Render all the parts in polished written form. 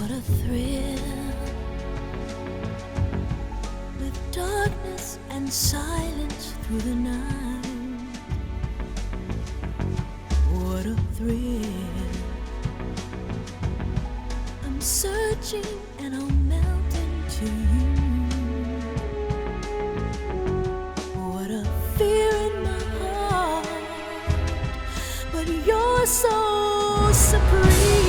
What a thrill, with darkness and silence through the night. What a thrill, I'm searching and I'll melt into you. What a fear in my heart, but you're so supreme.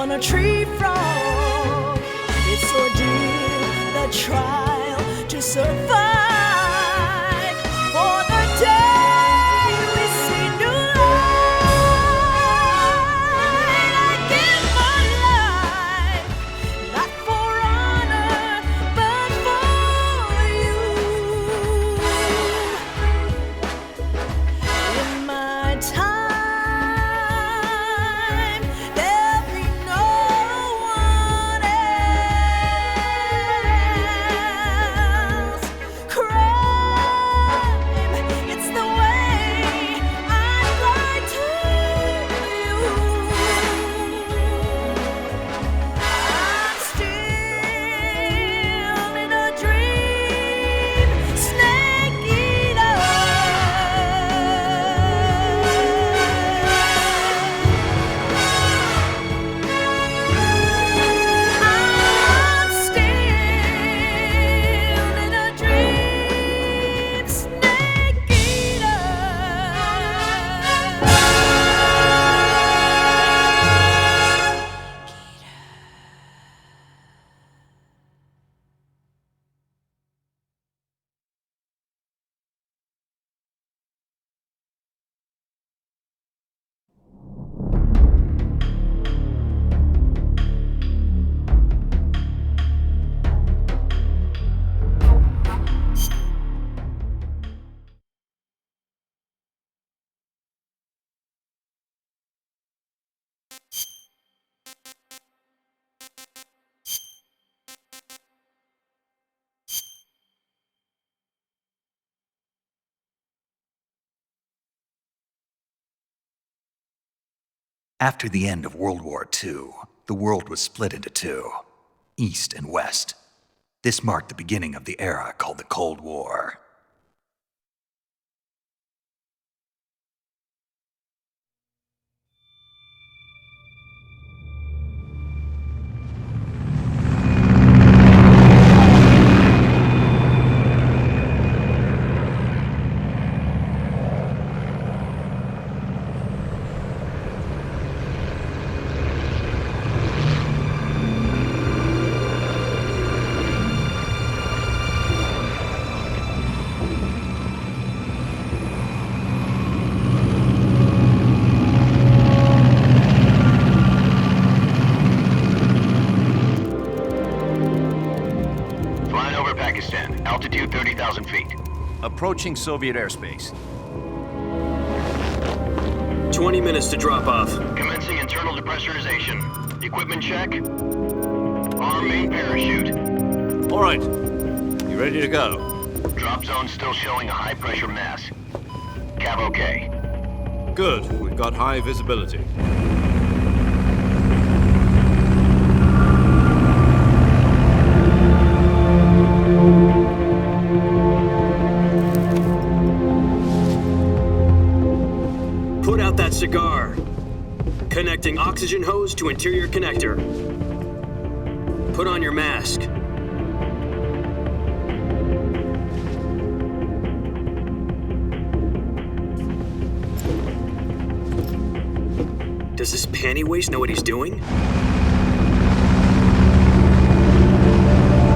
A tree frog, it's ordeal, the trial to survive. For the day we see new light, I give my life, not for honor, but for you. In my time, After the end of World War II, the world was split into two, East and West. This marked the beginning of the era called the Cold War. Altitude 30,000 feet. Approaching Soviet airspace. 20 minutes to drop off. Commencing internal depressurization. Equipment check. Arm main parachute. All right. You ready to go? Drop zone still showing a high pressure mass. Cav okay. Good. We've got high visibility. Put out that cigar. Connecting oxygen hose to interior connector. Put on your mask. Does this panty waist know what he's doing?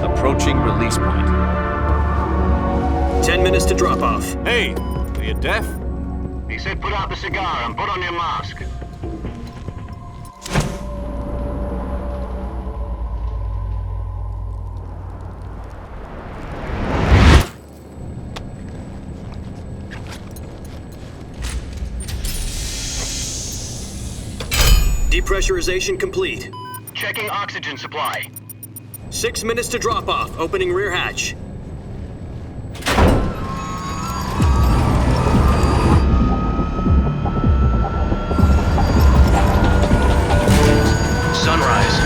Approaching release point. 10 minutes to drop off. Hey, are you deaf? He said put out the cigar and put on your mask. Depressurization complete. Checking oxygen supply. 6 minutes to drop off. Opening rear hatch. Sunrise.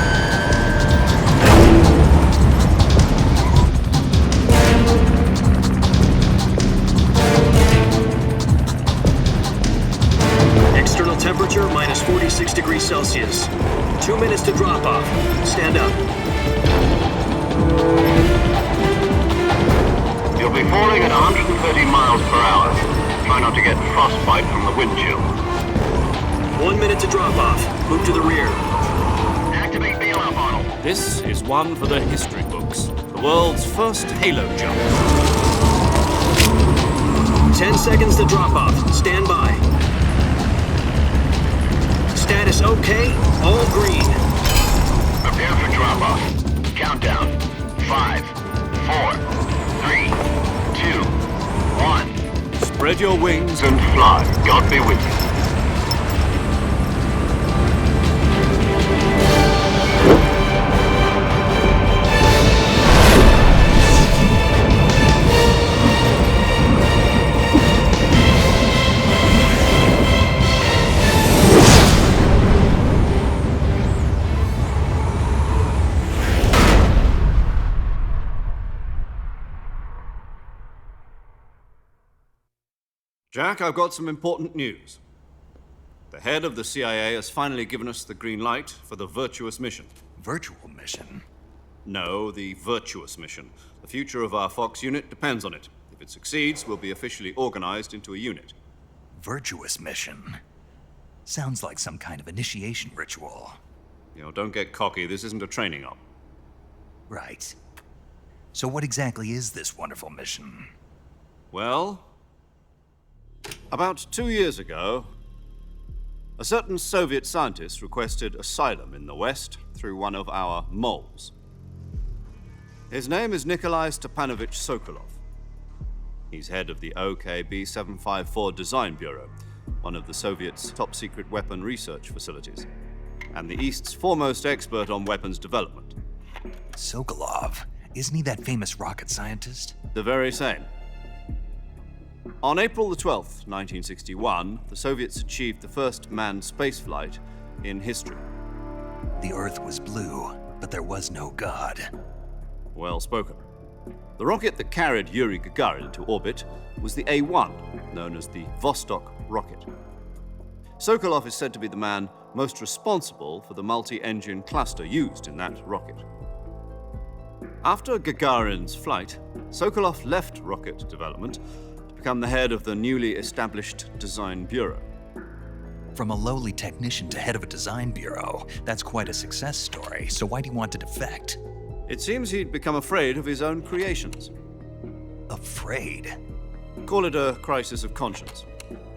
External temperature minus 46 degrees Celsius. 2 minutes to drop off. Stand up. You'll be falling at 130 miles per hour. Try not to get frostbite from the wind chill. 1 minute to drop off. Move to the rear. Activate bailout bottle. This is one for the history books. The world's first halo jump. 10 seconds to drop off. Stand by. Status okay. All green. Prepare for drop-off. Countdown. 5, 4, 3, 2, 1. Spread your wings And fly. God be with you. Jack, I've got some important news. The head of the CIA has finally given us the green light for the Virtuous Mission. Virtual mission? No, the Virtuous Mission. The future of our Fox unit depends on it. If it succeeds, we'll be officially organized into a unit. Virtuous mission? Sounds like some kind of initiation ritual. Don't get cocky. This isn't a training op. Right. So what exactly is this wonderful mission? Well, about 2 years ago, a certain Soviet scientist requested asylum in the West through one of our moles. His name is Nikolai Stepanovich Sokolov. He's head of the OKB 754 Design Bureau, one of the Soviets' top-secret weapon research facilities, and the East's foremost expert on weapons development. Sokolov? Isn't he that famous rocket scientist? The very same. On April the 12th, 1961, the Soviets achieved the first manned spaceflight in history. The Earth was blue, but there was no God. Well spoken. The rocket that carried Yuri Gagarin into orbit was the A-1, known as the Vostok rocket. Sokolov is said to be the man most responsible for the multi-engine cluster used in that rocket. After Gagarin's flight, Sokolov left rocket development to become the head of the newly established Design Bureau. From a lowly technician to head of a design bureau, that's quite a success story, so why'd he want to defect? It seems he'd become afraid of his own creations. Afraid? Call it a crisis of conscience.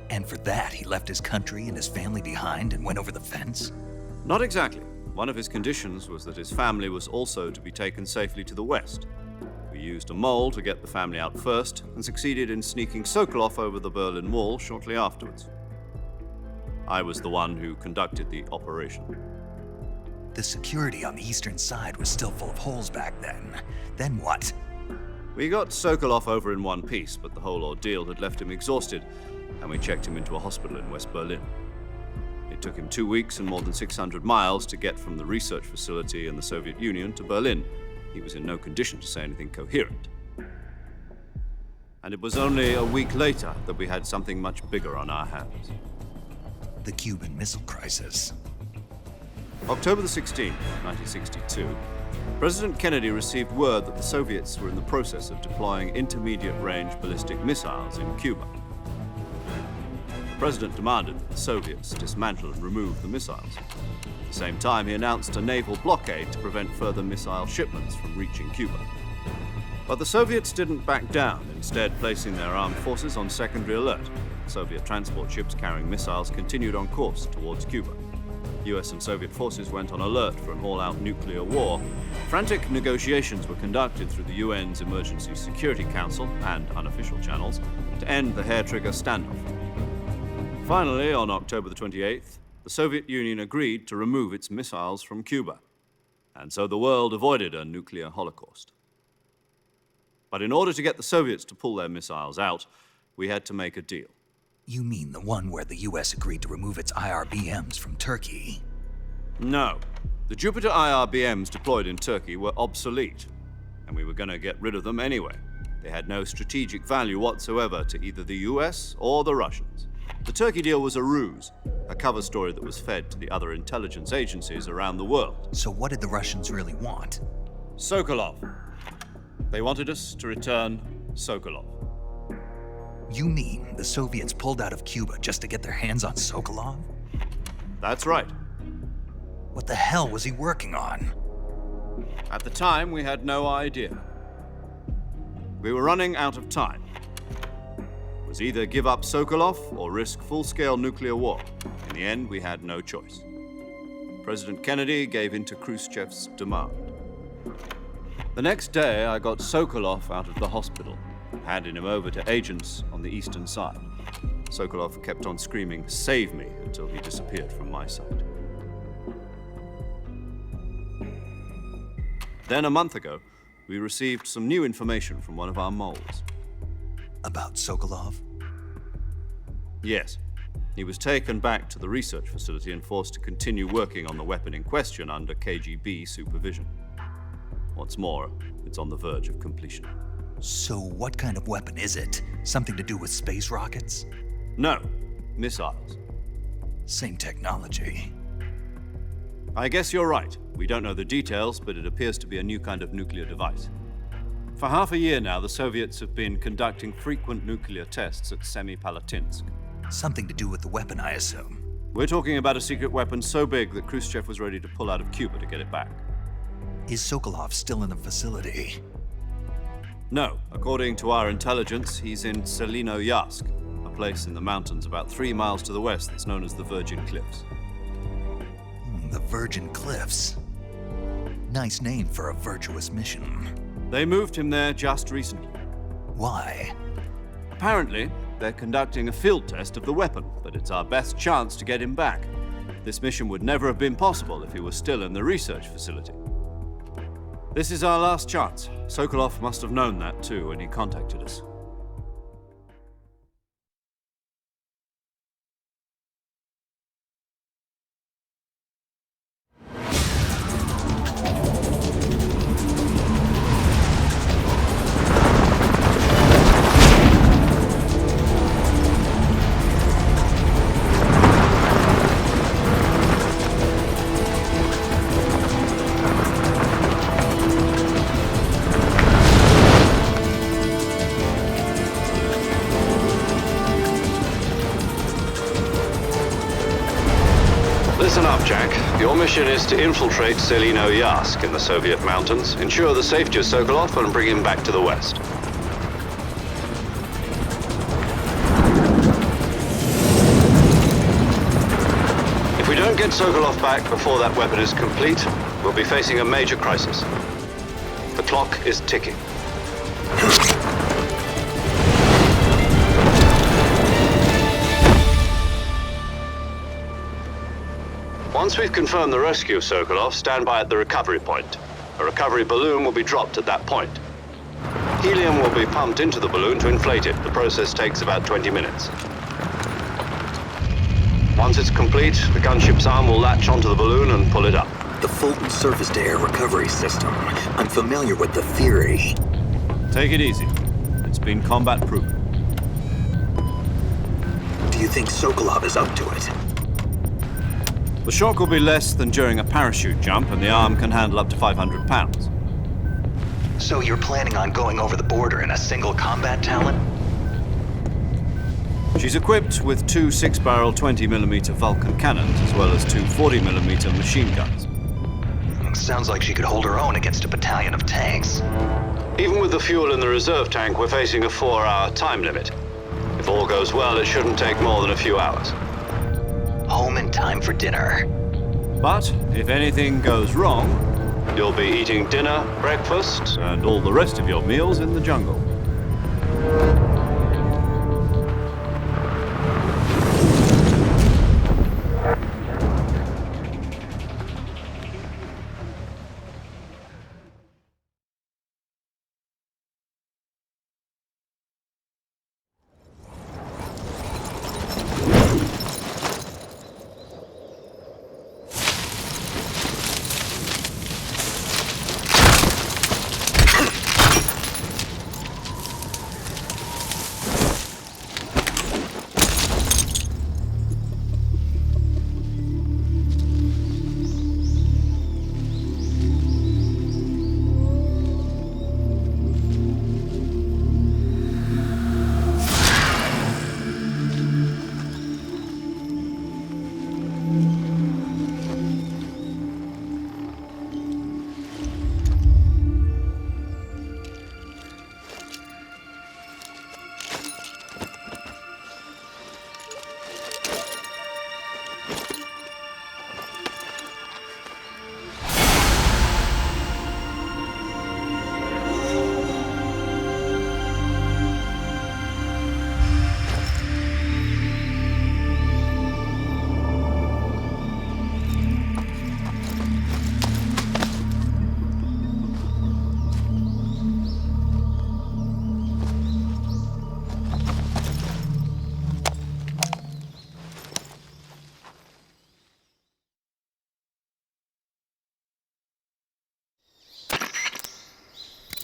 And for that, he left his country and his family behind and went over the fence? Not exactly. One of his conditions was that his family was also to be taken safely to the West. We used a mole to get the family out first and succeeded in sneaking Sokolov over the Berlin Wall shortly afterwards. I was the one who conducted the operation. The security on the eastern side was still full of holes back then. Then what? We got Sokolov over in one piece, but the whole ordeal had left him exhausted, and we checked him into a hospital in West Berlin. It took him 2 weeks and more than 600 miles to get from the research facility in the Soviet Union to Berlin. He was in no condition to say anything coherent. And it was only a week later that we had something much bigger on our hands. The Cuban Missile Crisis. October the 16th, 1962, President Kennedy received word that the Soviets were in the process of deploying intermediate-range ballistic missiles in Cuba. The president demanded that the Soviets dismantle and remove the missiles. At the same time, he announced a naval blockade to prevent further missile shipments from reaching Cuba. But the Soviets didn't back down, instead placing their armed forces on secondary alert. Soviet transport ships carrying missiles continued on course towards Cuba. US and Soviet forces went on alert for an all-out nuclear war. Frantic negotiations were conducted through the UN's Emergency Security Council and unofficial channels to end the hair-trigger standoff. Finally, on October the 28th, the Soviet Union agreed to remove its missiles from Cuba. And so the world avoided a nuclear holocaust. But in order to get the Soviets to pull their missiles out, we had to make a deal. You mean the one where the US agreed to remove its IRBMs from Turkey? No. The Jupiter IRBMs deployed in Turkey were obsolete, and we were going to get rid of them anyway. They had no strategic value whatsoever to either the US or the Russians. The Turkey deal was a ruse, a cover story that was fed to the other intelligence agencies around the world. So what did the Russians really want? Sokolov. They wanted us to return Sokolov. You mean the Soviets pulled out of Cuba just to get their hands on Sokolov? That's right. What the hell was he working on? At the time, we had no idea. We were running out of time. It was either give up Sokolov or risk full-scale nuclear war. In the end, we had no choice. President Kennedy gave in to Khrushchev's demand. The next day, I got Sokolov out of the hospital, handing him over to agents on the eastern side. Sokolov kept on screaming, "Save me," until he disappeared from my sight. Then a month ago, we received some new information from one of our moles. About Sokolov? Yes. He was taken back to the research facility and forced to continue working on the weapon in question under KGB supervision. What's more, it's on the verge of completion. So what kind of weapon is it? Something to do with space rockets? No, missiles. Same technology. I guess you're right. We don't know the details, but it appears to be a new kind of nuclear device. For half a year now, the Soviets have been conducting frequent nuclear tests at Semipalatinsk. Something to do with the weapon, I assume. We're talking about a secret weapon so big that Khrushchev was ready to pull out of Cuba to get it back. Is Sokolov still in the facility? No. According to our intelligence, he's in Selinoyarsk, a place in the mountains about 3 miles to the west that's known as the Virgin Cliffs. The Virgin Cliffs. Nice name for a virtuous mission. They moved him there just recently. Why? Apparently, they're conducting a field test of the weapon, but it's our best chance to get him back. This mission would never have been possible if he was still in the research facility. This is our last chance. Sokolov must have known that too when he contacted us. Listen up, Jack. Your mission is to infiltrate Selinoyarsk in the Soviet mountains, ensure the safety of Sokolov, and bring him back to the West. If we don't get Sokolov back before that weapon is complete, we'll be facing a major crisis. The clock is ticking. Once we've confirmed the rescue of Sokolov, stand by at the recovery point. A recovery balloon will be dropped at that point. Helium will be pumped into the balloon to inflate it. The process takes about 20 minutes. Once it's complete, the gunship's arm will latch onto the balloon and pull it up. The Fulton surface-to-air recovery system. I'm familiar with the theory. Take it easy. It's been combat-proven. Do you think Sokolov is up to it? The shock will be less than during a parachute jump, and the arm can handle up to 500 pounds. So you're planning on going over the border in a single combat talent? She's equipped with two 6-barrel 20mm Vulcan cannons, as well as two 40mm machine guns. Sounds like she could hold her own against a battalion of tanks. Even with the fuel in the reserve tank, we're facing a 4-hour time limit. If all goes well, it shouldn't take more than a few hours. Home in time for dinner. But if anything goes wrong, you'll be eating dinner, breakfast, and all the rest of your meals in the jungle.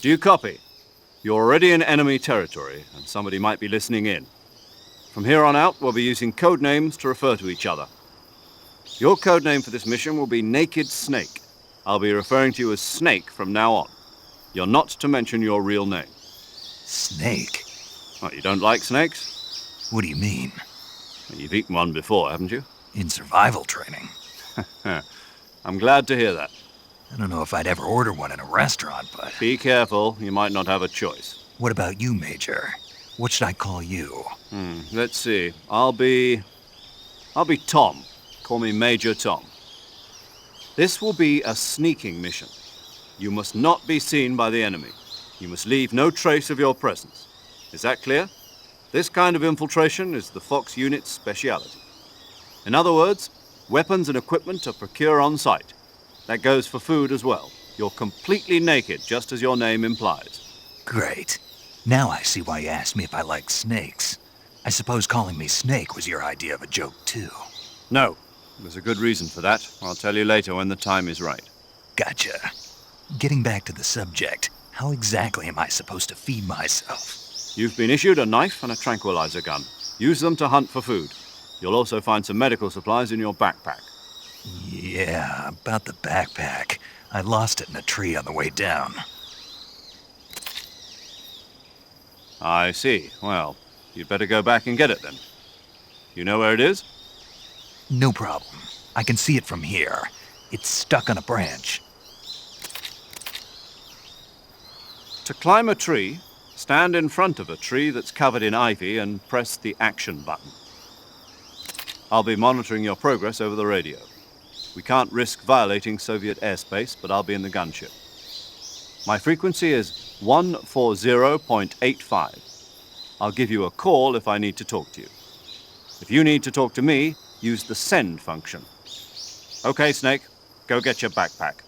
Do you copy? You're already in enemy territory, and somebody might be listening in. From here on out, we'll be using code names to refer to each other. Your code name for this mission will be Naked Snake. I'll be referring to you as Snake from now on. You're not to mention your real name. Snake? What, you don't like snakes? What do you mean? You've eaten one before, haven't you? In survival training. I'm glad to hear that. I don't know if I'd ever order one in a restaurant, but... Be careful, you might not have a choice. What about you, Major? What should I call you? Let's see. I'll be Tom. Call me Major Tom. This will be a sneaking mission. You must not be seen by the enemy. You must leave no trace of your presence. Is that clear? This kind of infiltration is the Fox unit's speciality. In other words, weapons and equipment are procured on site. That goes for food as well. You're completely naked, just as your name implies. Great. Now I see why you asked me if I like snakes. I suppose calling me Snake was your idea of a joke, too. No. There's a good reason for that. I'll tell you later when the time is right. Gotcha. Getting back to the subject, how exactly am I supposed to feed myself? You've been issued a knife and a tranquilizer gun. Use them to hunt for food. You'll also find some medical supplies in your backpack. Yeah, about the backpack. I lost it in a tree on the way down. I see. Well, you'd better go back and get it then. You know where it is? No problem. I can see it from here. It's stuck on a branch. To climb a tree, stand in front of a tree that's covered in ivy and press the action button. I'll be monitoring your progress over the radio. We can't risk violating Soviet airspace, but I'll be in the gunship. My frequency is 140.85. I'll give you a call if I need to talk to you. If you need to talk to me, use the send function. Okay, Snake, go get your backpack.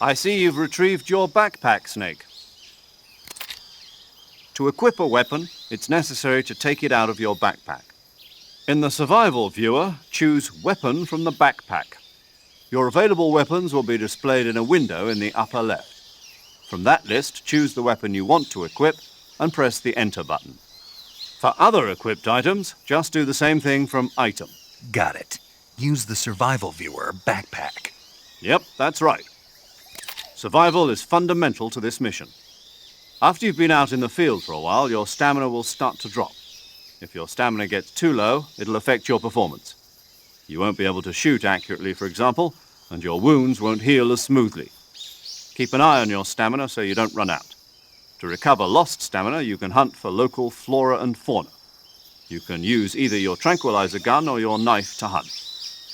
I see you've retrieved your backpack, Snake. To equip a weapon, it's necessary to take it out of your backpack. In the survival viewer, choose Weapon from the backpack. Your available weapons will be displayed in a window in the upper left. From that list, choose the weapon you want to equip and press the Enter button. For other equipped items, just do the same thing from Item. Got it. Use the survival viewer backpack. Yep, that's right. Survival is fundamental to this mission. After you've been out in the field for a while, your stamina will start to drop. If your stamina gets too low, it'll affect your performance. You won't be able to shoot accurately, for example, and your wounds won't heal as smoothly. Keep an eye on your stamina so you don't run out. To recover lost stamina, you can hunt for local flora and fauna. You can use either your tranquilizer gun or your knife to hunt.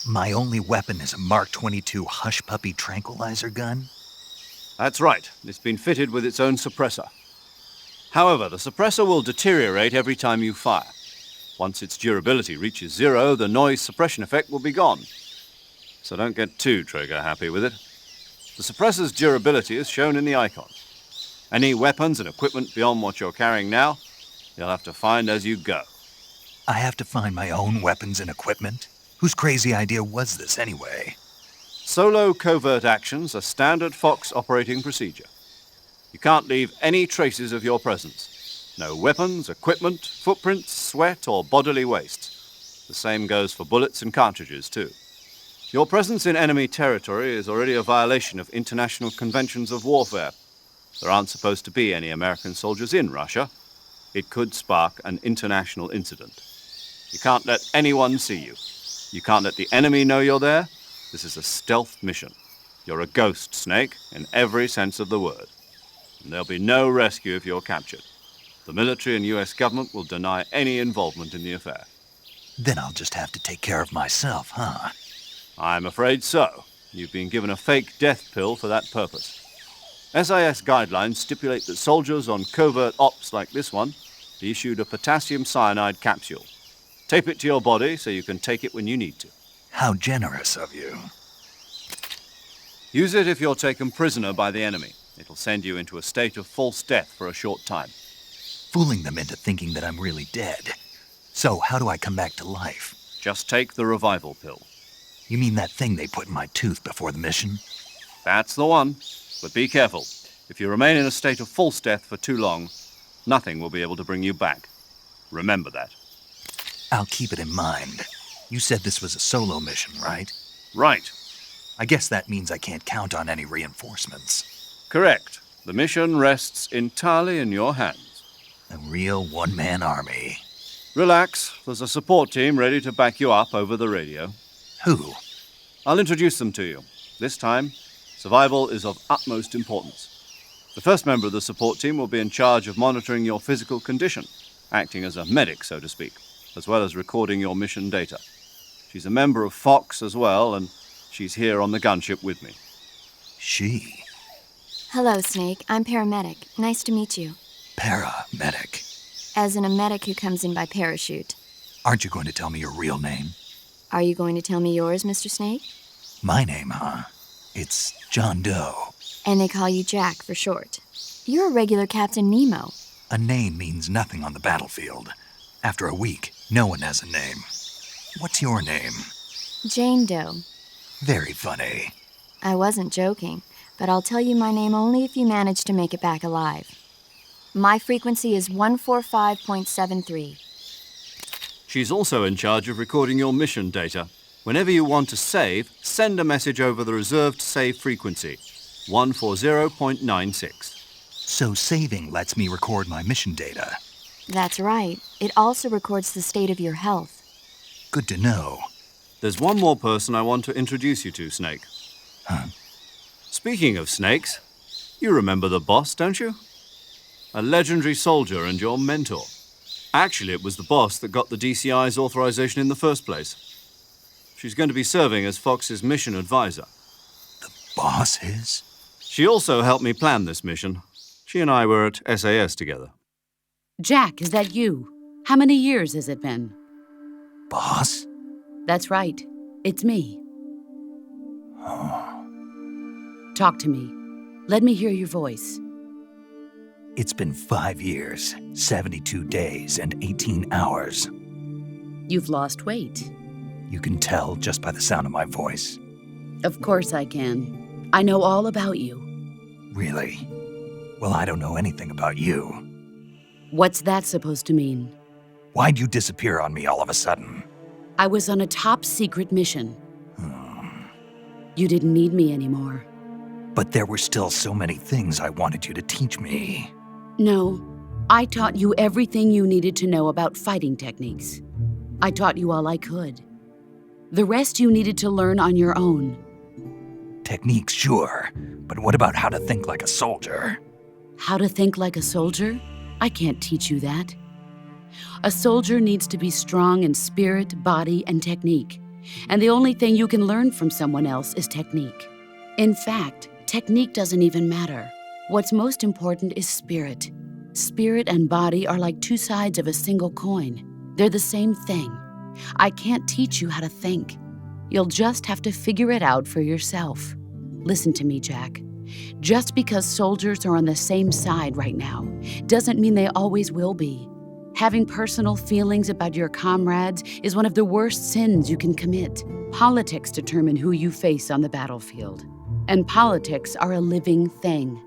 My only weapon is a Mark 22 Hush Puppy tranquilizer gun? That's right. It's been fitted with its own suppressor. However, the suppressor will deteriorate every time you fire. Once its durability reaches 0, the noise suppression effect will be gone. So don't get too trigger-happy with it. The suppressor's durability is shown in the icon. Any weapons and equipment beyond what you're carrying now, you'll have to find as you go. I have to find my own weapons and equipment? Whose crazy idea was this anyway? Solo covert actions are standard Fox operating procedure. You can't leave any traces of your presence. No weapons, equipment, footprints, sweat, or bodily waste. The same goes for bullets and cartridges, too. Your presence in enemy territory is already a violation of international conventions of warfare. There aren't supposed to be any American soldiers in Russia. It could spark an international incident. You can't let anyone see you. You can't let the enemy know you're there. This is a stealth mission. You're a ghost, Snake, in every sense of the word. And there'll be no rescue if you're captured. The military and US government will deny any involvement in the affair. Then I'll just have to take care of myself, huh? I'm afraid so. You've been given a fake death pill for that purpose. SIS guidelines stipulate that soldiers on covert ops like this one be issued a potassium cyanide capsule. Tape it to your body so you can take it when you need to. How generous of you. Use it if you're taken prisoner by the enemy. It'll send you into a state of false death for a short time. Fooling them into thinking that I'm really dead. So how do I come back to life? Just take the revival pill. You mean that thing they put in my tooth before the mission? That's the one. But be careful. If you remain in a state of false death for too long, nothing will be able to bring you back. Remember that. I'll keep it in mind. You said this was a solo mission, right? Right. I guess that means I can't count on any reinforcements. Correct. The mission rests entirely in your hands. A real one-man army. Relax. There's a support team ready to back you up over the radio. Who? I'll introduce them to you. This time, survival is of utmost importance. The first member of the support team will be in charge of monitoring your physical condition, acting as a medic, so to speak, as well as recording your mission data. She's a member of Fox as well, and she's here on the gunship with me. She? Hello, Snake. I'm paramedic. Nice to meet you. Paramedic. As in a medic who comes in by parachute. Aren't you going to tell me your real name? Are you going to tell me yours, Mr. Snake? My name, huh? It's John Doe. And they call you Jack for short. You're a regular Captain Nemo. A name means nothing on the battlefield. After a week, no one has a name. What's your name? Jane Doe. Very funny. I wasn't joking, but I'll tell you my name only if you manage to make it back alive. My frequency is 145.73. She's also in charge of recording your mission data. Whenever you want to save, send a message over the reserved save frequency, 140.96. So saving lets me record my mission data. That's right. It also records the state of your health. Good to know. There's one more person I want to introduce you to, Snake. Huh? Speaking of snakes, you remember the boss, don't you? A legendary soldier and your mentor. Actually, it was the boss that got the DCI's authorization in the first place. She's going to be serving as Fox's mission advisor. The boss is? She also helped me plan this mission. She and I were at SAS together. Jack, is that you? How many years has it been? Boss? That's right. It's me. Oh. Talk to me. Let me hear your voice. It's been 5 years, 72 days, and 18 hours. You've lost weight. You can tell just by the sound of my voice. Of course I can. I know all about you. Really? Well, I don't know anything about you. What's that supposed to mean? Why'd you disappear on me all of a sudden? I was on a top-secret mission. You didn't need me anymore. But there were still so many things I wanted you to teach me. No, I taught you everything you needed to know about fighting techniques. I taught you all I could. The rest you needed to learn on your own. Techniques, sure. But what about how to think like a soldier? How to think like a soldier? I can't teach you that. A soldier needs to be strong in spirit, body, and technique. And the only thing you can learn from someone else is technique. In fact, technique doesn't even matter. What's most important is spirit. Spirit and body are like two sides of a single coin. They're the same thing. I can't teach you how to think. You'll just have to figure it out for yourself. Listen to me, Jack. Just because soldiers are on the same side right now doesn't mean they always will be. Having personal feelings about your comrades is one of the worst sins you can commit. Politics determine who you face on the battlefield. And politics are a living thing.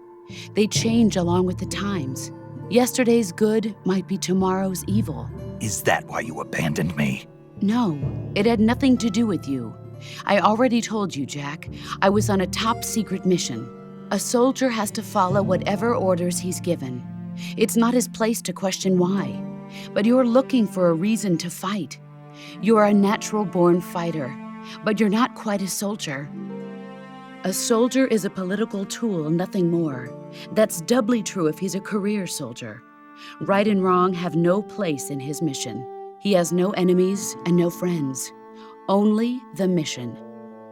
They change along with the times. Yesterday's good might be tomorrow's evil. Is that why you abandoned me? No, it had nothing to do with you. I already told you, Jack. I was on a top-secret mission. A soldier has to follow whatever orders he's given. It's not his place to question why. But you're looking for a reason to fight. You are a natural-born fighter, but you're not quite a soldier. A soldier is a political tool, nothing more. That's doubly true if he's a career soldier. Right and wrong have no place in his mission. He has no enemies and no friends. Only the mission.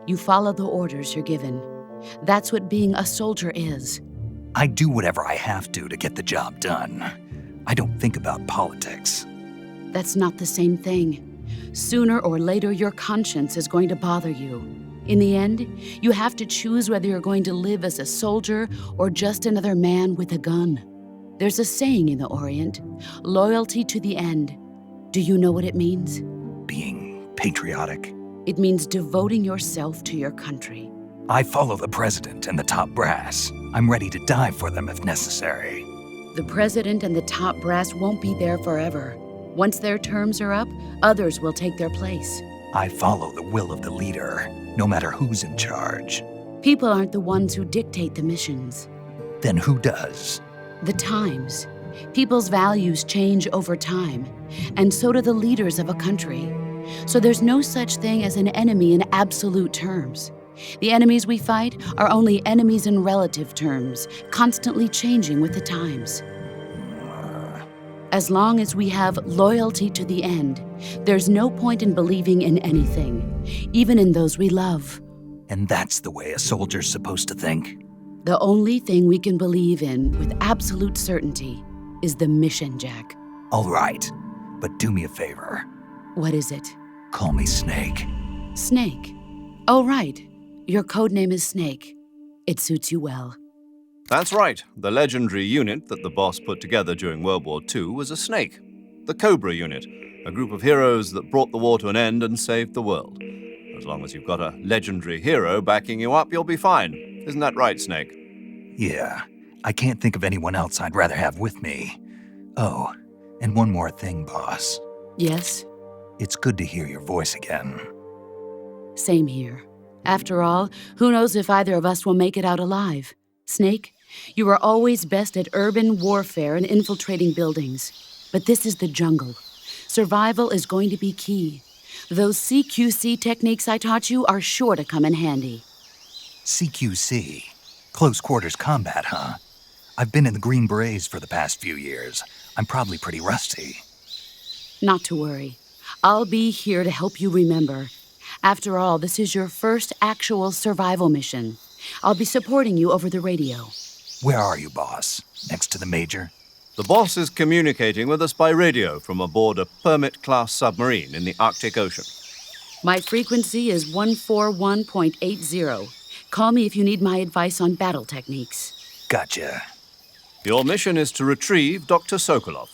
You follow the orders you're given. That's what being a soldier is. I do whatever I have to get the job done. I don't think about politics. That's not the same thing. Sooner or later, your conscience is going to bother you. In the end, you have to choose whether you're going to live as a soldier or just another man with a gun. There's a saying in the Orient, loyalty to the end. Do you know what it means? Being patriotic. It means devoting yourself to your country. I follow the president and the top brass. I'm ready to die for them if necessary. The president and the top brass won't be there forever. Once their terms are up, others will take their place. I follow the will of the leader, no matter who's in charge. People aren't the ones who dictate the missions. Then who does? The times. People's values change over time, and so do the leaders of a country. So there's no such thing as an enemy in absolute terms. The enemies we fight are only enemies in relative terms, constantly changing with the times. As long as we have loyalty to the end, there's no point in believing in anything, even in those we love. And that's the way a soldier's supposed to think? The only thing we can believe in with absolute certainty is the mission, Jack. All right, but do me a favor. What is it? Call me Snake. Snake. Oh, right. Your codename is Snake. It suits you well. That's right. The legendary unit that the boss put together during World War II was a snake. The Cobra unit, a group of heroes that brought the war to an end and saved the world. As long as you've got a legendary hero backing you up, you'll be fine. Isn't that right, Snake? Yeah, I can't think of anyone else I'd rather have with me. Oh, and one more thing, boss. Yes? It's good to hear your voice again. Same here. After all, who knows if either of us will make it out alive? Snake, you are always best at urban warfare and infiltrating buildings. But this is the jungle. Survival is going to be key. Those CQC techniques I taught you are sure to come in handy. CQC? Close quarters combat, huh? I've been in the Green Berets for the past few years. I'm probably pretty rusty. Not to worry. I'll be here to help you remember. After all, this is your first actual survival mission. I'll be supporting you over the radio. Where are you, boss? Next to the Major? The boss is communicating with us by radio from aboard a Permit-class submarine in the Arctic Ocean. My frequency is 141.80. Call me if you need my advice on battle techniques. Gotcha. Your mission is to retrieve Dr. Sokolov.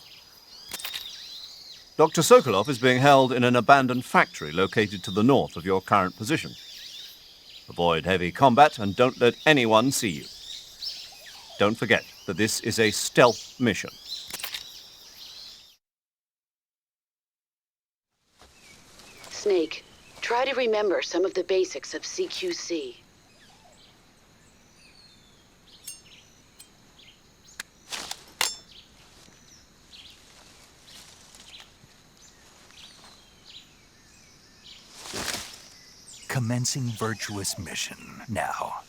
Dr. Sokolov is being held in an abandoned factory located to the north of your current position. Avoid heavy combat and don't let anyone see you. Don't forget that this is a stealth mission. Snake, try to remember some of the basics of CQC. Commencing Virtuous Mission now.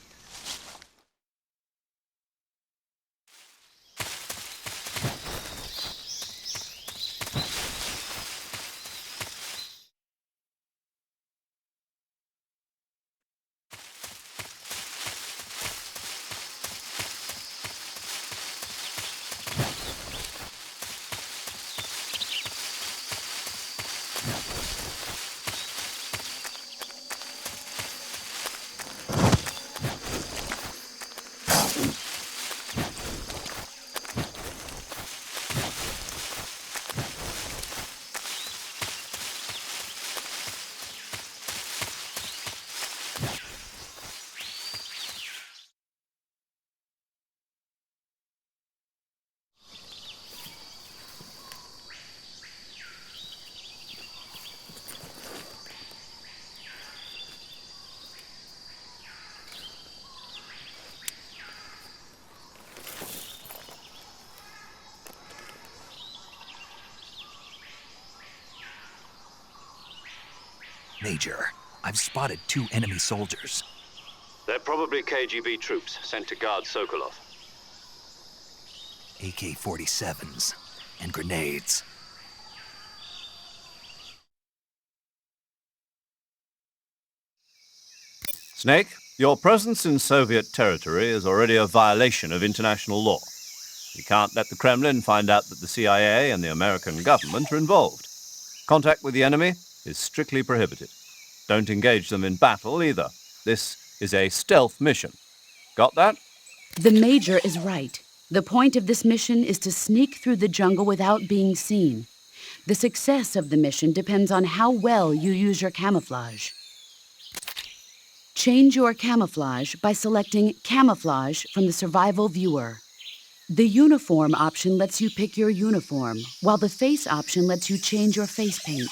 Major, I've spotted 2 enemy soldiers. They're probably KGB troops sent to guard Sokolov. AK-47s and grenades. Snake, your presence in Soviet territory is already a violation of international law. You can't let the Kremlin find out that the CIA and the American government are involved. Contact with the enemy is strictly prohibited. Don't engage them in battle either. This is a stealth mission. Got that? The Major is right. The point of this mission is to sneak through the jungle without being seen. The success of the mission depends on how well you use your camouflage. Change your camouflage by selecting Camouflage from the Survival Viewer. The Uniform option lets you pick your uniform, while the Face option lets you change your face paint.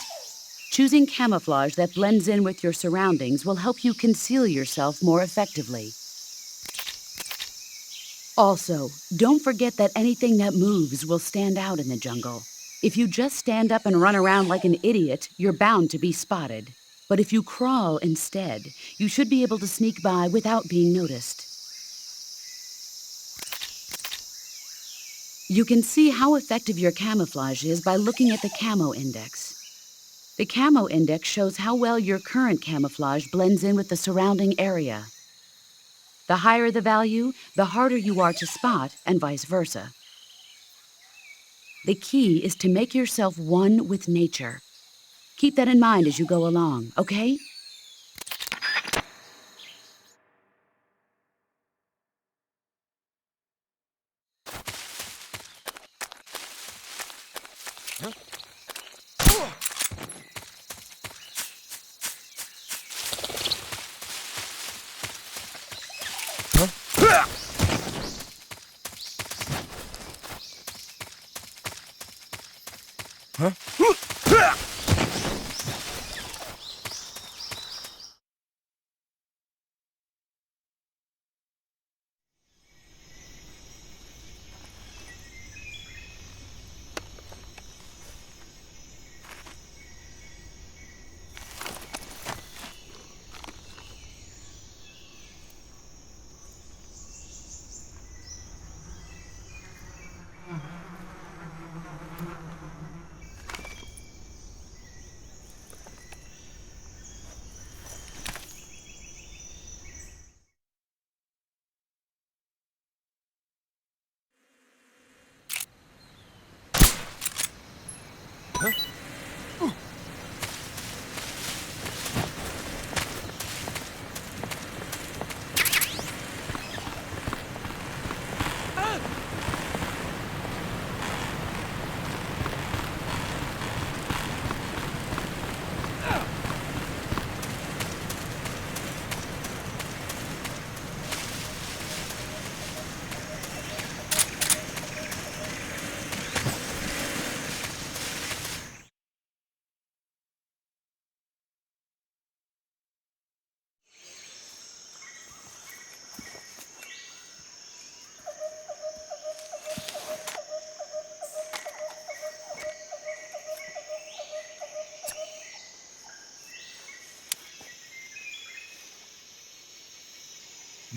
Choosing camouflage that blends in with your surroundings will help you conceal yourself more effectively. Also, don't forget that anything that moves will stand out in the jungle. If you just stand up and run around like an idiot, you're bound to be spotted. But if you crawl instead, you should be able to sneak by without being noticed. You can see how effective your camouflage is by looking at the Camo Index. The Camo Index shows how well your current camouflage blends in with the surrounding area. The higher the value, the harder you are to spot, and vice versa. The key is to make yourself one with nature. Keep that in mind as you go along, okay?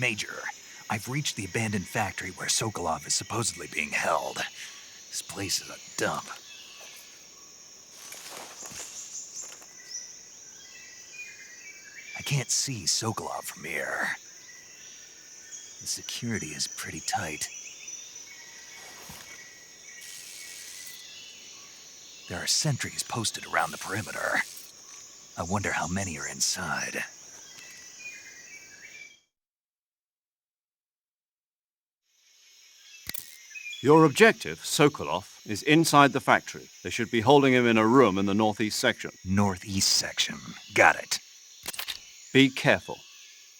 Major, I've reached the abandoned factory where Sokolov is supposedly being held. This place is a dump. I can't see Sokolov from here. The security is pretty tight. There are sentries posted around the perimeter. I wonder how many are inside. Your objective, Sokolov, is inside the factory. They should be holding him in a room in the northeast section. Northeast section. Got it. Be careful.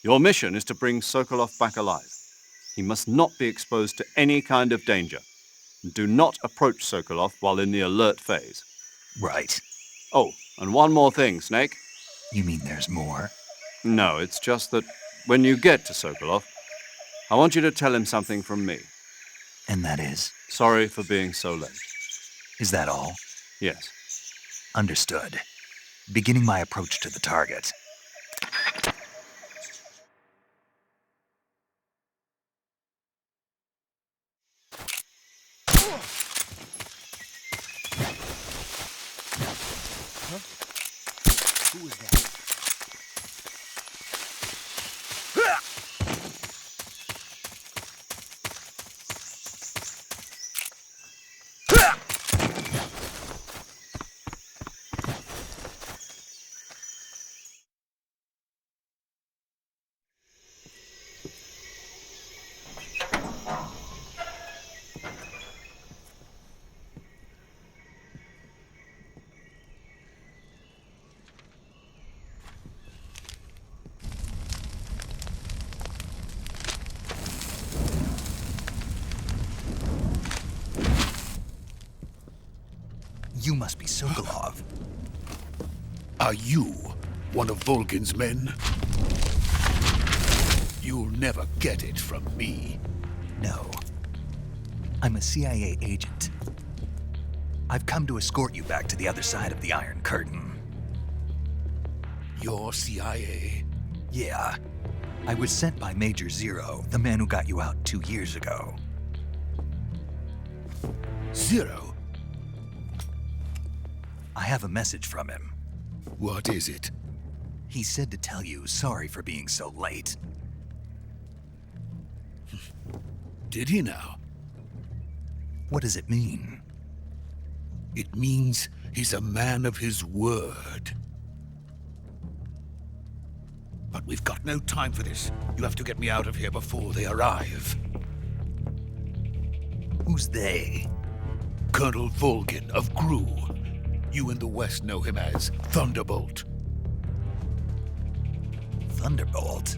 Your mission is to bring Sokolov back alive. He must not be exposed to any kind of danger. Do not approach Sokolov while in the alert phase. Right. Oh, and one more thing, Snake. You mean there's more? No, it's just that when you get to Sokolov, I want you to tell him something from me. And that is? Sorry for being so late. Is that all? Yes. Understood. Beginning my approach to the target. Who was that? You must be Sokolov. Are you one of Volgin's men? You'll never get it from me. No. I'm a CIA agent. I've come to escort you back to the other side of the Iron Curtain. You're CIA? Yeah. I was sent by Major Zero, the man who got you out 2 years ago. Zero? I have a message from him. What is it? He said to tell you sorry for being so late. Did he now? What does it mean? It means he's a man of his word. But we've got no time for this. You have to get me out of here before they arrive. Who's they? Colonel Volgin of GRU. You in the West know him as Thunderbolt. Thunderbolt?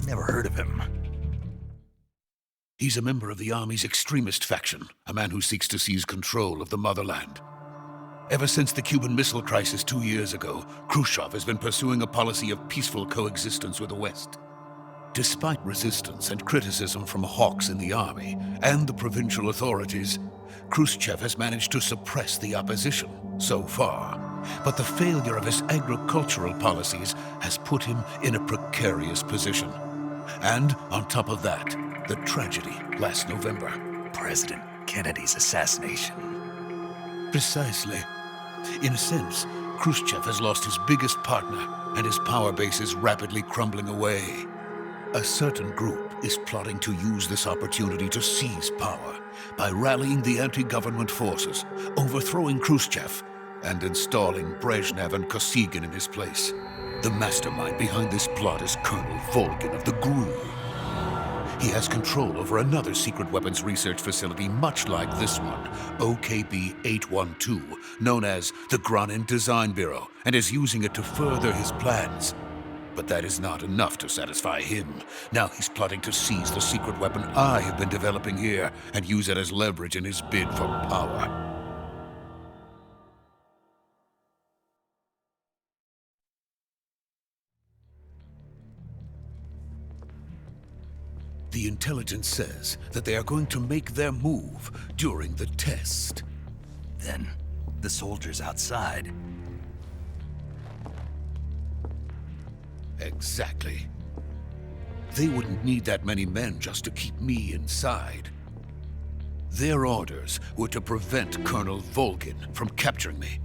Never heard of him. He's a member of the Army's extremist faction, a man who seeks to seize control of the motherland. Ever since the Cuban Missile Crisis 2 years ago, Khrushchev has been pursuing a policy of peaceful coexistence with the West. Despite resistance and criticism from hawks in the army and the provincial authorities, Khrushchev has managed to suppress the opposition so far. But the failure of his agricultural policies has put him in a precarious position. And on top of that, the tragedy last November. President Kennedy's assassination. Precisely. In a sense, Khrushchev has lost his biggest partner, and his power base is rapidly crumbling away. A certain group is plotting to use this opportunity to seize power by rallying the anti-government forces, overthrowing Khrushchev, and installing Brezhnev and Kosygin in his place. The mastermind behind this plot is Colonel Volgin of the GRU. He has control over another secret weapons research facility much like this one, OKB-812, known as the Granin Design Bureau, and is using it to further his plans. But that is not enough to satisfy him. Now he's plotting to seize the secret weapon I have been developing here and use it as leverage in his bid for power. The intelligence says that they are going to make their move during the test. Then, the soldiers outside. Exactly. They wouldn't need that many men just to keep me inside. Their orders were to prevent Colonel Volgin from capturing me.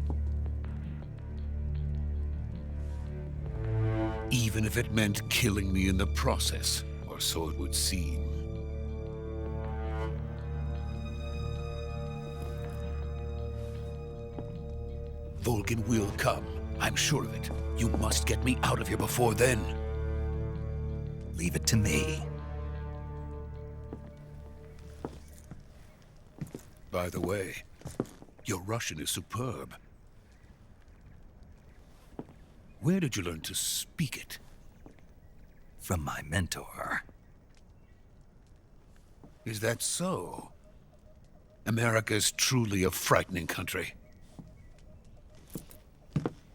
Even if it meant killing me in the process, or so it would seem. Volgin will come. I'm sure of it. You must get me out of here before then. Leave it to me. By the way, your Russian is superb. Where did you learn to speak it? From my mentor. Is that so? America is truly a frightening country.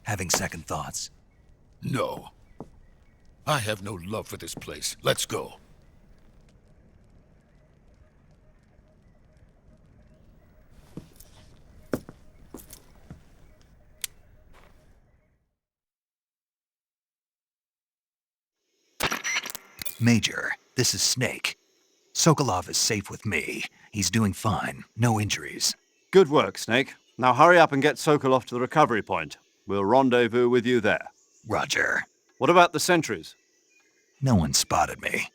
Having second thoughts? No. I have no love for this place. Let's go. Major, this is Snake. Sokolov is safe with me. He's doing fine. No injuries. Good work, Snake. Now hurry up and get Sokolov to the recovery point. We'll rendezvous with you there. Roger. What about the sentries? No one spotted me.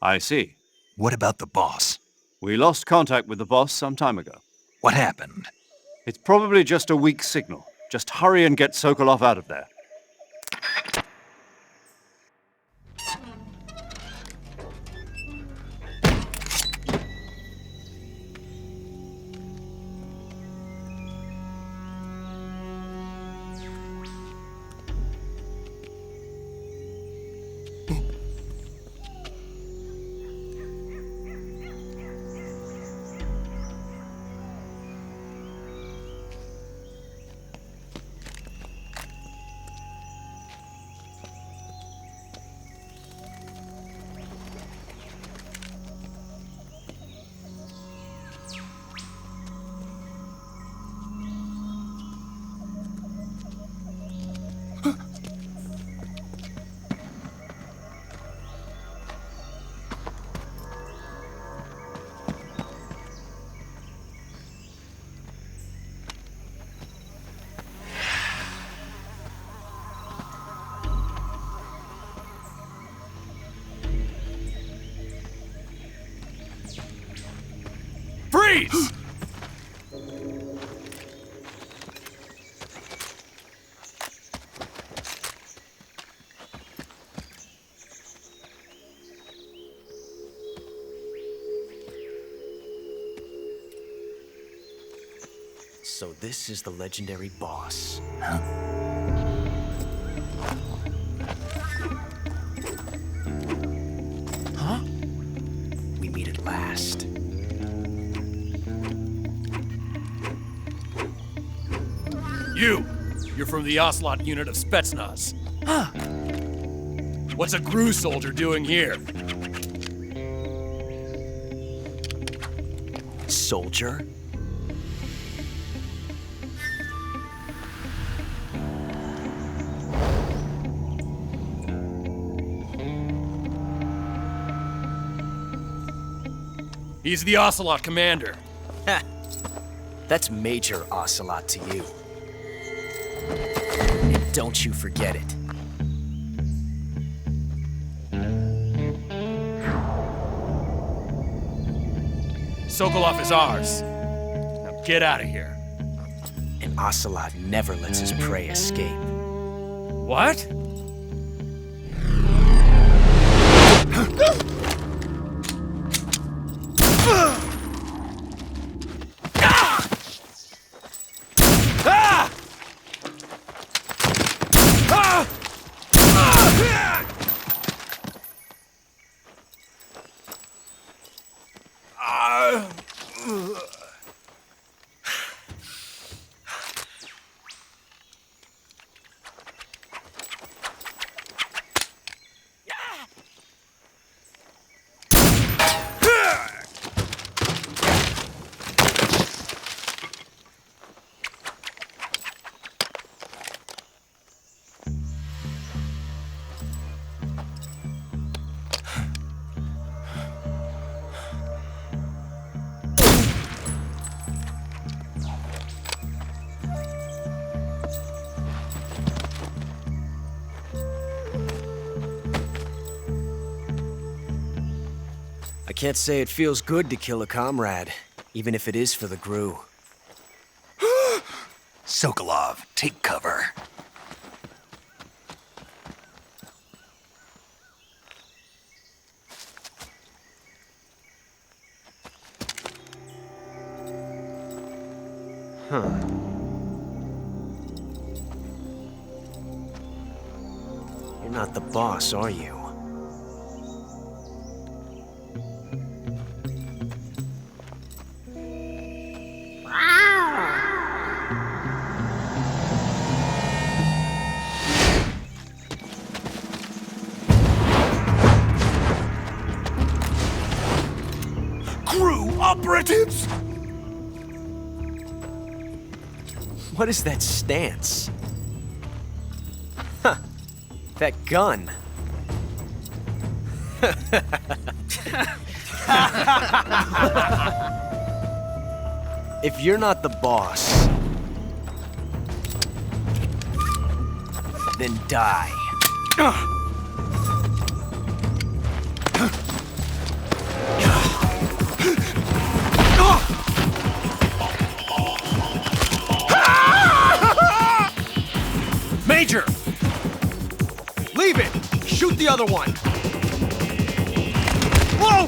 I see. What about the boss? We lost contact with the boss some time ago. What happened? It's probably just a weak signal. Just hurry and get Sokolov out of there. Freeze! So this is the legendary boss. Huh? We meet at last. You're from the Ocelot unit of Spetsnaz. Huh. What's a GRU soldier doing here? Soldier? He's the Ocelot commander. Ha! That's Major Ocelot to you. And don't you forget it. Sokolov is ours. Now get out of here. And Ocelot never lets his prey escape. What? Can't say it feels good to kill a comrade, even if it is for the GRU. Sokolov, take cover. Huh. You're not the boss, are you? GRU operatives! What is that stance? Huh. That gun. If you're not the boss, then die. Major! Leave it! Shoot the other one! Whoa!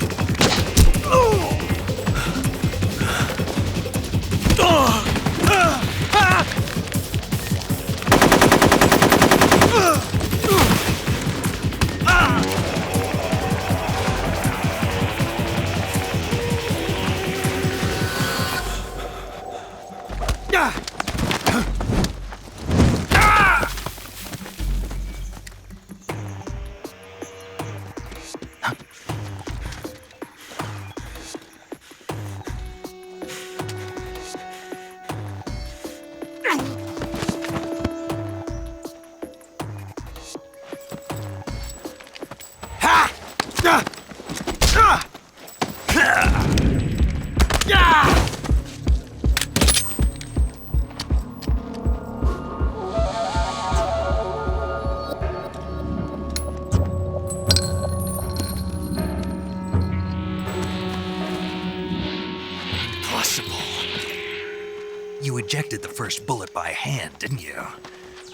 You ejected the first bullet by hand, didn't you?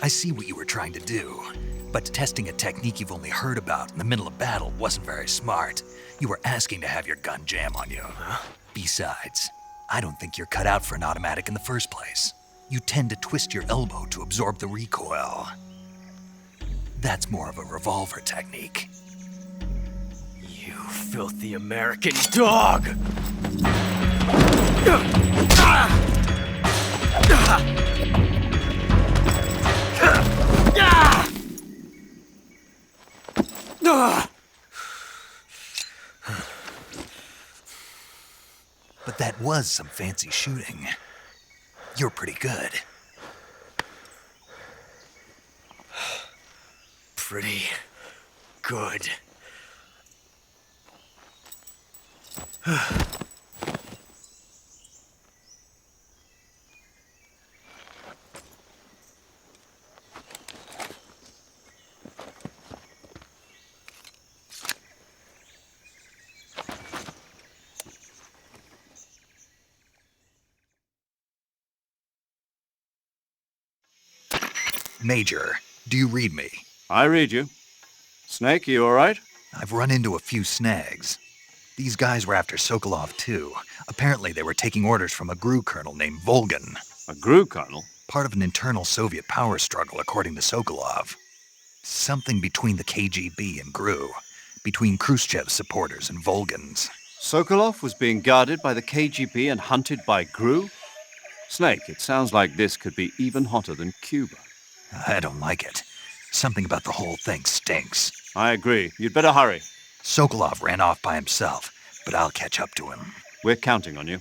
I see what you were trying to do. But testing a technique you've only heard about in the middle of battle wasn't very smart. You were asking to have your gun jam on you. Huh? Besides, I don't think you're cut out for an automatic in the first place. You tend to twist your elbow to absorb the recoil. That's more of a revolver technique. You filthy American dog! But that was some fancy shooting. You're pretty good. Pretty good. Major, do you read me? I read you. Snake, you all right? I've run into a few snags. These guys were after Sokolov, too. Apparently they were taking orders from a GRU colonel named Volgan. A GRU colonel? Part of an internal Soviet power struggle, according to Sokolov. Something between the KGB and GRU. Between Khrushchev's supporters and Volgan's. Sokolov was being guarded by the KGB and hunted by GRU? Snake, it sounds like this could be even hotter than Cuba. I don't like it. Something about the whole thing stinks. I agree. You'd better hurry. Sokolov ran off by himself, but I'll catch up to him. We're counting on you.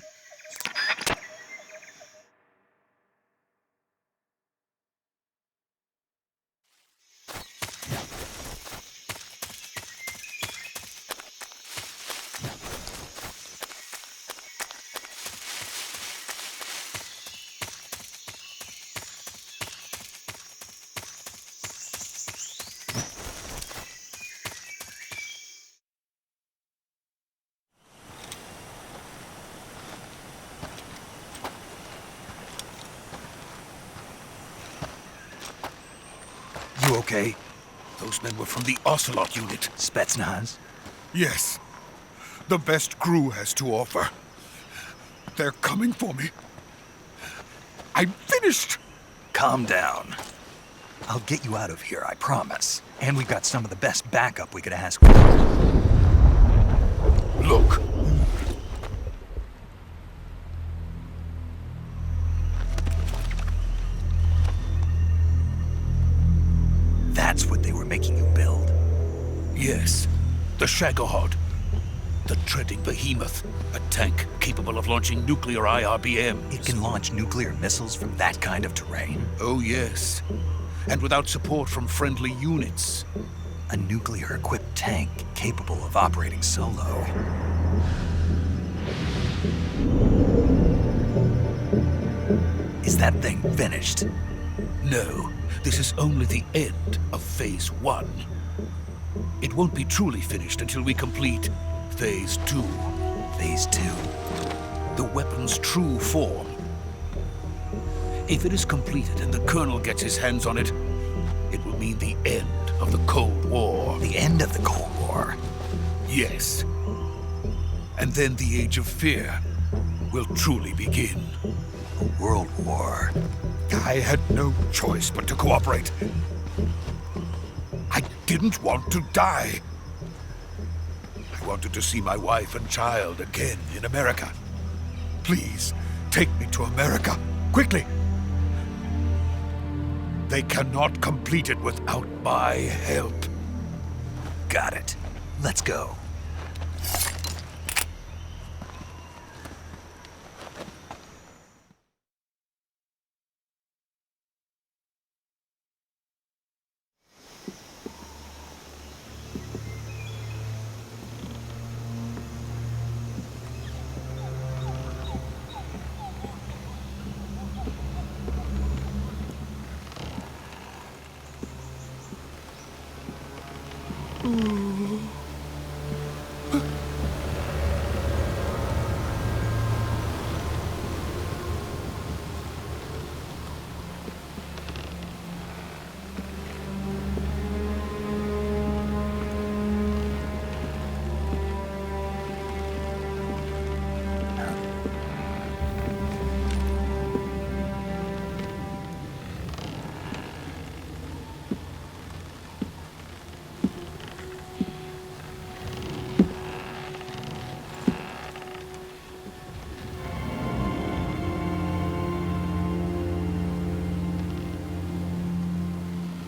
okay? Those men were from the Ocelot unit. Spetsnaz? Yes. The best crew has to offer. They're coming for me. I'm finished! Calm down. I'll get you out of here, I promise. And we've got some of the best backup we could ask for. Look. That's what they were making you build? Yes. The Shagohod. The treading behemoth. A tank capable of launching nuclear IRBMs. It can launch nuclear missiles from that kind of terrain? Oh, yes. And without support from friendly units. A nuclear-equipped tank capable of operating solo. Is that thing finished? No, this is only the end of Phase 1. It won't be truly finished until we complete Phase 2. Phase 2? The weapon's true form. If it is completed and the Colonel gets his hands on it, it will mean the end of the Cold War. The end of the Cold War? Yes. And then the Age of Fear will truly begin. A world war? I had no choice but to cooperate. I didn't want to die. I wanted to see my wife and child again in America. Please, take me to America, quickly. They cannot complete it without my help. Got it. Let's go.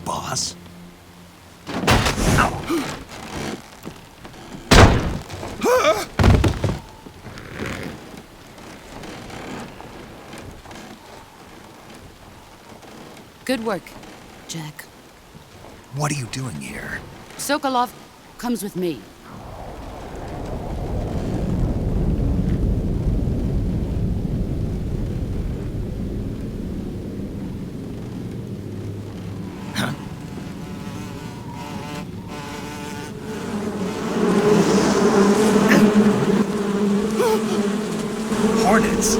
Boss? Good work, Jack. What are you doing here? Sokolov comes with me. Hornets!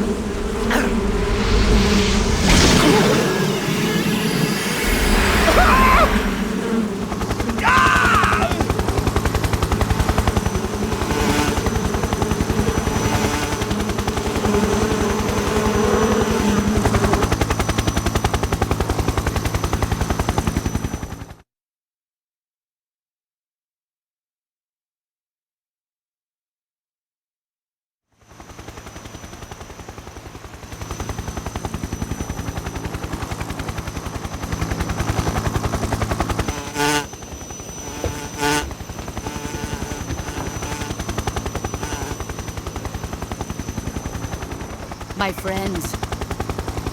My friends,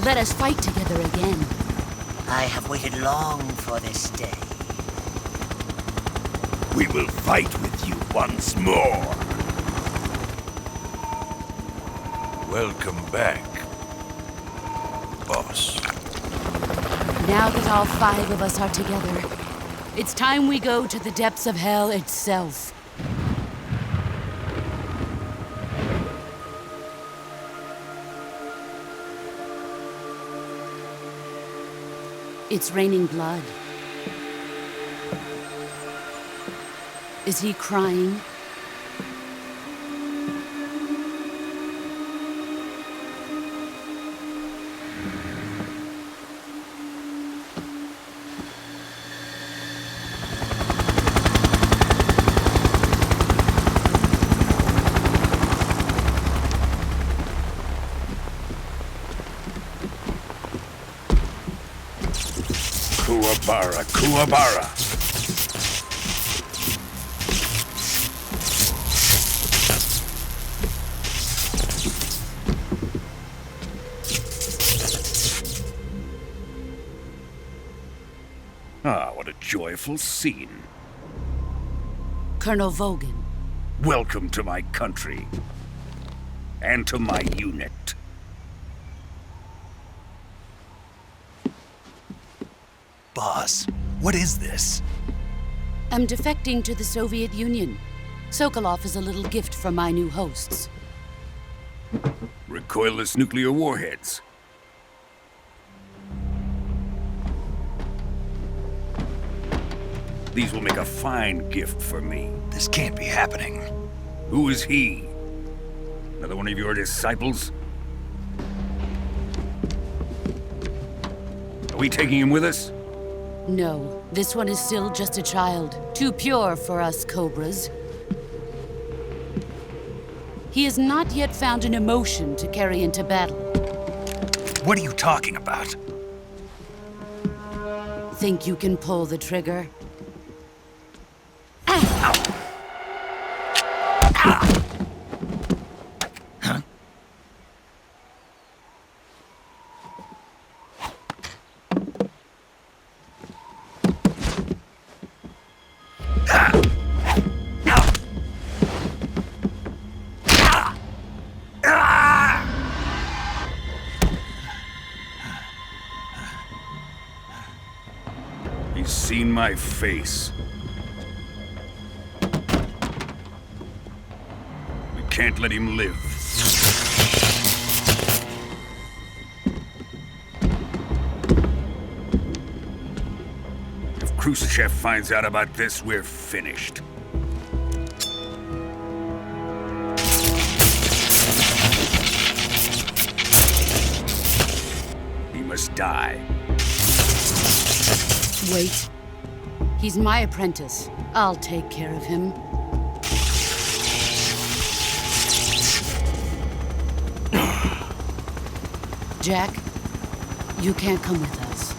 let us fight together again. I have waited long for this day. We will fight with you once more. Welcome back, boss. Now that all 5 of us are together, it's time we go to the depths of hell itself. It's raining blood. Is he crying? Kuwabara, Kuwabara. Ah, what a joyful scene. Colonel Vogan. Welcome to my country. And to my unit. Boss, what is this? I'm defecting to the Soviet Union. Sokolov is a little gift from my new hosts. Recoilless nuclear warheads. These will make a fine gift for me. This can't be happening. Who is he? Another one of your disciples? Are we taking him with us? No, this one is still just a child. Too pure for us Cobras. He has not yet found an emotion to carry into battle. What are you talking about? Think you can pull the trigger? He's seen my face. We can't let him live. If Khrushchev finds out about this, we're finished. He must die. Wait. He's my apprentice. I'll take care of him. Jack, you can't come with us.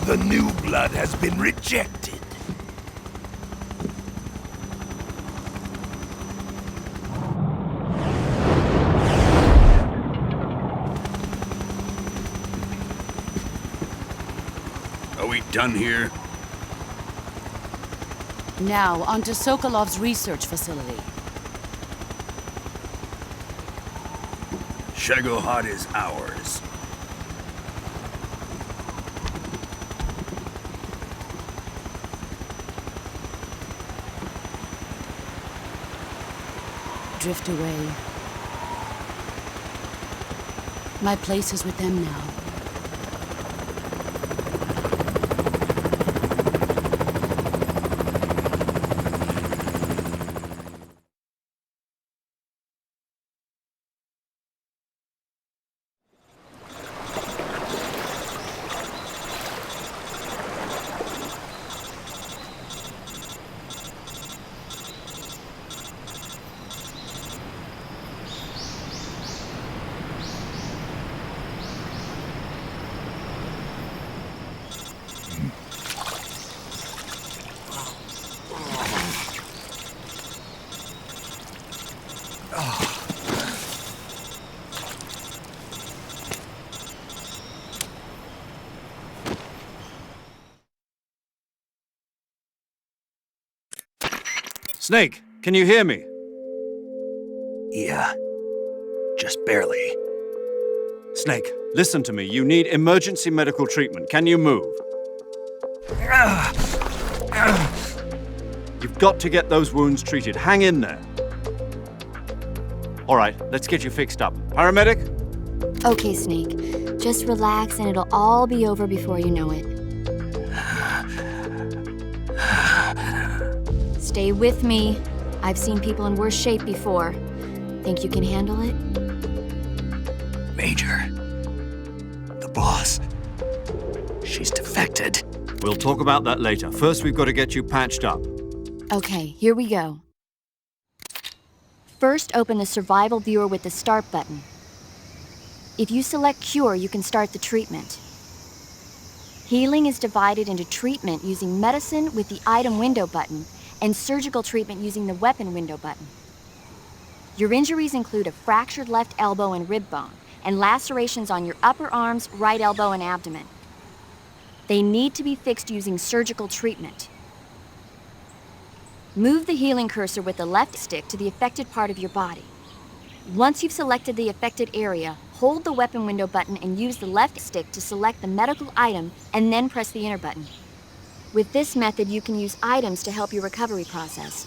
The new blood has been rejected. Are we done here? Now, onto Sokolov's research facility. Shagohod is ours. Drift away. My place is with them now. Snake, can you hear me? Yeah, just barely. Snake, listen to me. You need emergency medical treatment. Can you move? You've got to get those wounds treated. Hang in there. All right, let's get you fixed up. Paramedic? Okay, Snake. Just relax and it'll all be over before you know it. Stay with me. I've seen people in worse shape before. Think you can handle it? Major, the boss, she's defected. We'll talk about that later. First, we've got to get you patched up. Okay, here we go. First, open the survival viewer with the start button. If you select cure, you can start the treatment. Healing is divided into treatment using medicine with the item window button and surgical treatment using the weapon window button. Your injuries include a fractured left elbow and rib bone, and lacerations on your upper arms, right elbow, and abdomen. They need to be fixed using surgical treatment. Move the healing cursor with the left stick to the affected part of your body. Once you've selected the affected area, hold the weapon window button and use the left stick to select the medical item and then press the enter button. With this method, you can use items to help your recovery process.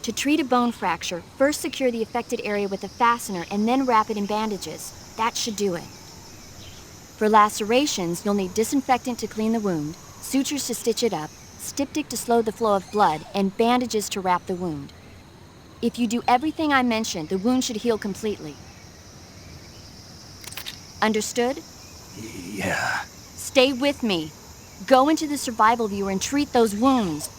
To treat a bone fracture, first secure the affected area with a fastener and then wrap it in bandages. That should do it. For lacerations, you'll need disinfectant to clean the wound, sutures to stitch it up, styptic to slow the flow of blood, and bandages to wrap the wound. If you do everything I mentioned, the wound should heal completely. Understood? Yeah. Stay with me. Go into the survival viewer and treat those wounds.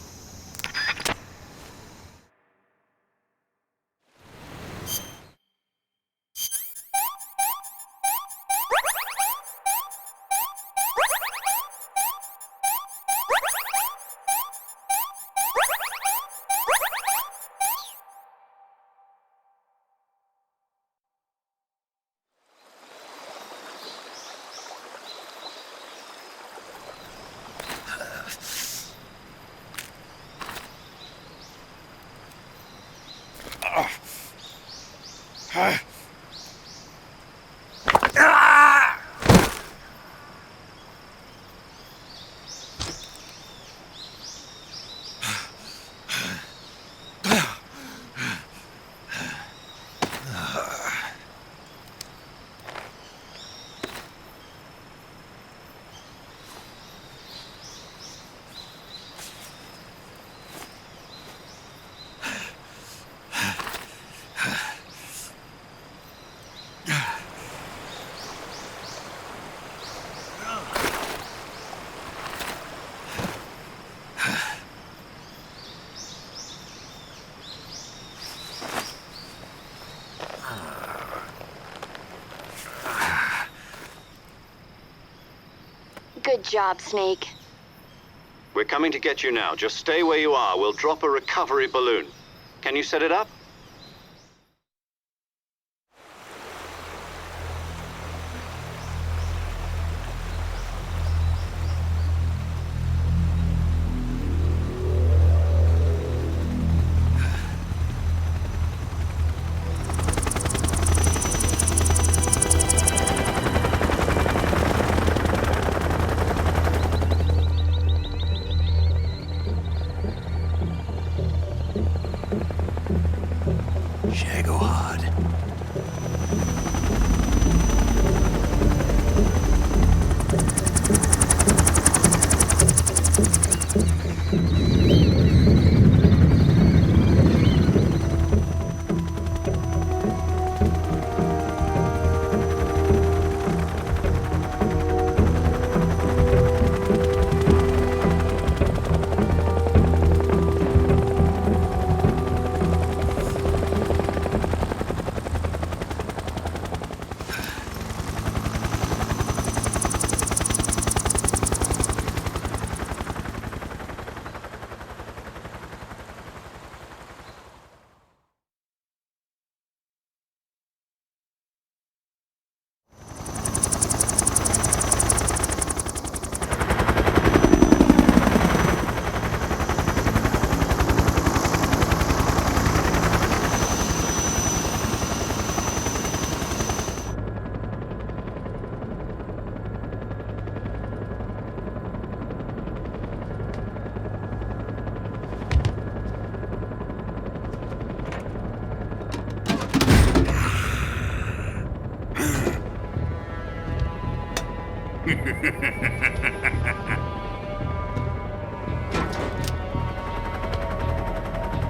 Good job, Snake. We're coming to get you now. Just stay where you are. We'll drop a recovery balloon. Can you set it up?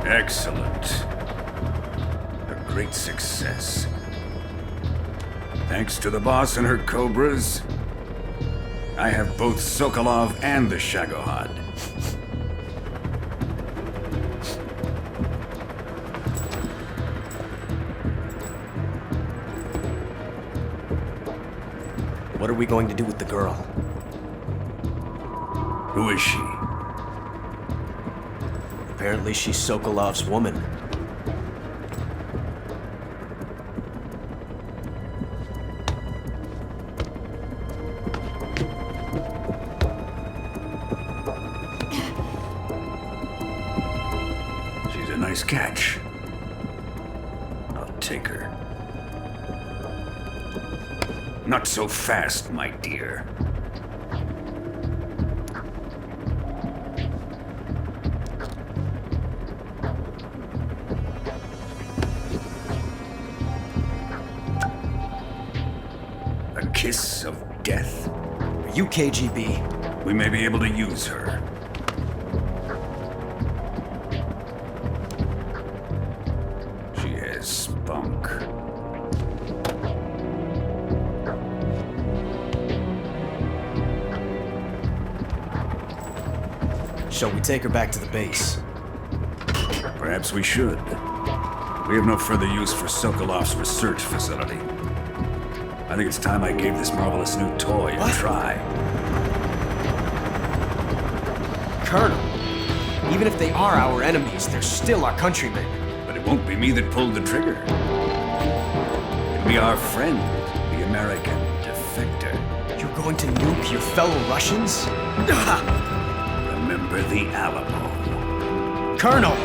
Excellent. A great success. Thanks to the boss and her cobras, I have both Sokolov and the Shagohod. What are we going to do with the girl? Who is she? Apparently she's Sokolov's woman. She's a nice catch. I'll take her. Not so fast, my dear. A kiss of death? Are you KGB? We may be able to use her. She has spunk. Shall we take her back to the base? Perhaps we should. We have no further use for Sokolov's research facility. I think it's time I gave this marvelous new toy a try. Colonel, even if they are our enemies, they're still our countrymen. But it won't be me that pulled the trigger. It'll be our friend, the American defector. You're going to nuke your fellow Russians? Remember the Alamo. Colonel!